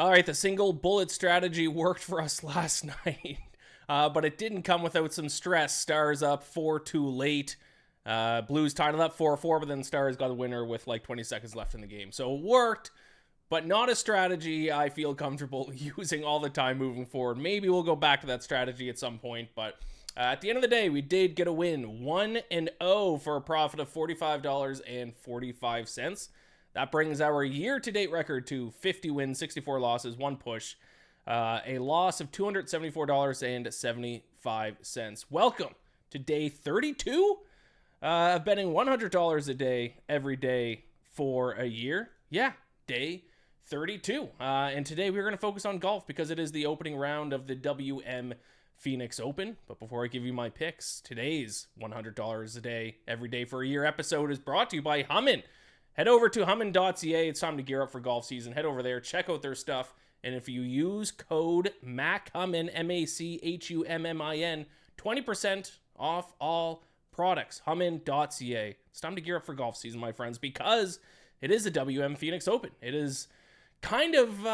All right, the single bullet strategy worked for us last night, but it didn't come without some stress. Stars up 4-2 late. Blues tied it up 4-4, but then Stars got a winner with like 20 seconds left in the game. So it worked, but not a strategy I feel comfortable using all the time moving forward. Maybe we'll go back to that strategy at some point, but at the end of the day, we did get a win. 1-0 for a profit of $45.45. That brings our year-to-date record to 50 wins, 64 losses, 1 push, a loss of $274.75. Welcome to day 32 of betting $100 a day, every day for a year. Yeah, day 32. And today we're going to focus on golf because it is the opening round of the WM Phoenix Open. But before I give you my picks, today's $100 a day, every day for a year episode is brought to you by Hummin. Head over to hummin.ca. It's time to gear up for golf season. Head over there, check out their stuff, and if you use code MACHUMMIN, MACHUMMIN, 20% off all products. Hummin.ca. It's time to gear up for golf season, my friends, because it is the WM Phoenix Open. It is kind of,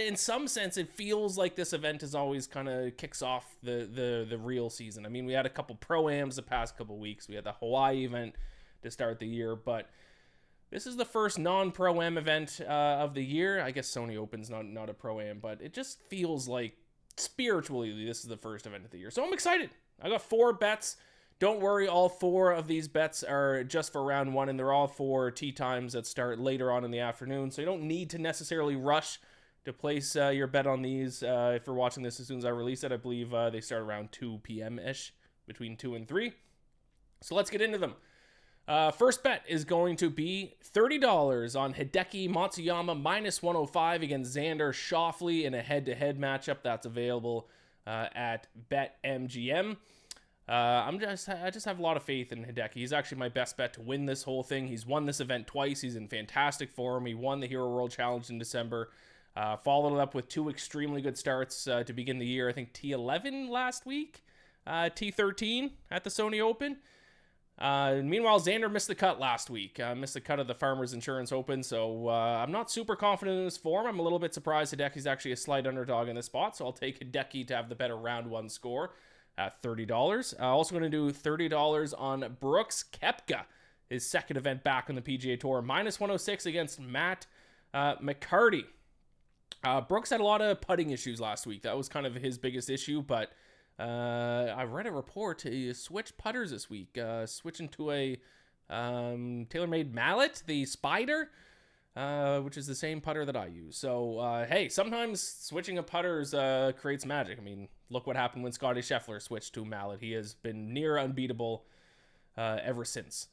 in some sense, it feels like this event is always kind of kicks off the real season. I mean, we had a couple Pro-Ams the past couple weeks. We had the Hawaii event to start the year, but this is the first non-Pro-Am event of the year. I guess Sony Open's not a Pro-Am, but it just feels like spiritually this is the first event of the year. So I'm excited. I got 4 bets. Don't worry, all 4 of these bets are just for round 1, and they're all for tee times that start later on in the afternoon. So you don't need to necessarily rush to place your bet on these. If you're watching this as soon as I release it, I believe they start around 2 p.m.-ish, between 2 and 3. So let's get into them. First bet is going to be $30 on Hideki Matsuyama minus 105 against Xander Schauffele in a head-to-head matchup that's available at BetMGM. I just have a lot of faith in Hideki. He's actually my best bet to win this whole thing. He's won this event twice. He's in fantastic form. He won the Hero World Challenge in December. Followed it up with 2 extremely good starts to begin the year. I think T11 last week, T13 at the Sony Open. Meanwhile, Xander missed the cut last week. Missed the cut of the Farmers Insurance Open, so I'm not super confident in his form. I'm a little bit surprised Hideki's actually a slight underdog in this spot, so I'll take Hideki to have the better round 1 score at $30. Also going to do $30 on Brooks Koepka, his second event back on the PGA Tour, minus 106 against Matt McCarty. Brooks had a lot of putting issues last week. That was kind of his biggest issue, but I read a report he switched putters this week, switching to a TaylorMade mallet, the Spider, which is the same putter that I use. So, hey, sometimes switching of putters creates magic. I mean, look what happened when Scottie Scheffler switched to a mallet. He has been near unbeatable ever since.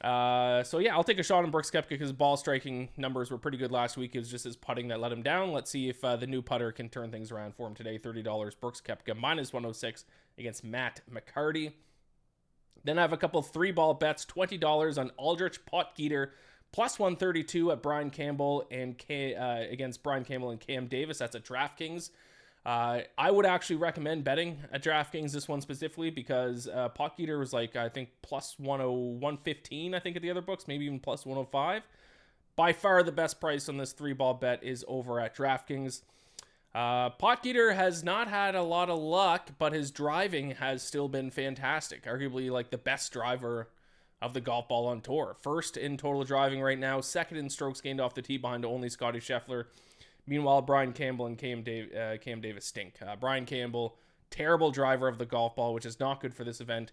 So yeah, I'll take a shot on Brooks Koepka because ball striking numbers were pretty good last week. It was just his putting that let him down. Let's see if the new putter can turn things around for him today. $30, Brooks Koepka, minus 106 against Matt McCarty. Then I have a couple 3-ball bets, $20 on Aldrich Potgieter, plus 132 at Brian Campbell and against Brian Campbell and Cam Davis. That's at DraftKings. I would actually recommend betting at DraftKings this one specifically because Potgieter was like, I think, plus 115, I think, at the other books, maybe even plus 105. By far the best price on this 3-ball bet is over at DraftKings. Potgieter has not had a lot of luck, but his driving has still been fantastic. Arguably like the best driver of the golf ball on tour. First in total driving right now, second in strokes gained off the tee behind only Scottie Scheffler. Meanwhile, Brian Campbell and Cam Davis stink. Brian Campbell, terrible driver of the golf ball, which is not good for this event.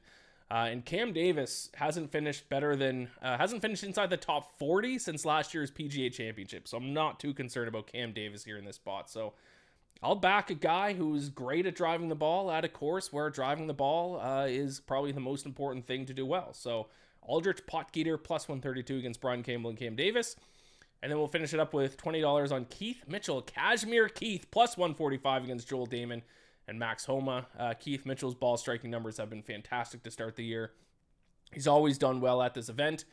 And Cam Davis hasn't finished inside the top 40 since last year's PGA Championship. So I'm not too concerned about Cam Davis here in this spot. So I'll back a guy who's great at driving the ball at a course where driving the ball is probably the most important thing to do well. So Aldrich Potgieter plus 132 against Brian Campbell and Cam Davis. And then we'll finish it up with $20 on Keith Mitchell. Cashmere Keith plus 145 against Joel Dahmen and Max Homa. Keith Mitchell's ball striking numbers have been fantastic to start the year. He's always done well at this event.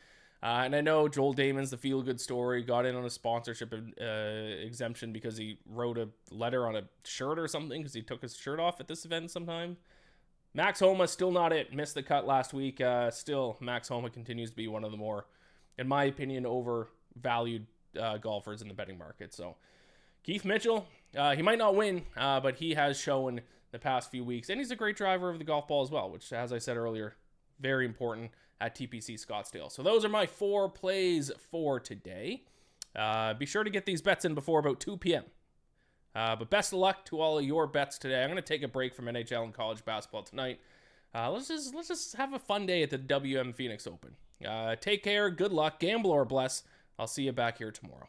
And I know Joel Dahmen's the feel-good story. Got in on a sponsorship exemption because he wrote a letter on a shirt or something because he took his shirt off at this event sometime. Max Homa, still not it. Missed the cut last week. Still, Max Homa continues to be one of the more, in my opinion, overvalued golfers in the betting market. So Keith Mitchell, He might not win, but he has shown the past few weeks, and he's a great driver of the golf ball as well, which, as I said earlier, very important at TPC Scottsdale. So those are my 4 plays for today. Be sure to get these bets in before about 2 p.m. But best of luck to all of your bets today. I'm going to take a break from NHL and college basketball tonight. Let's just have a fun day at the WM Phoenix Open. Take care. Good luck. Gamble or bless. I'll see you back here tomorrow.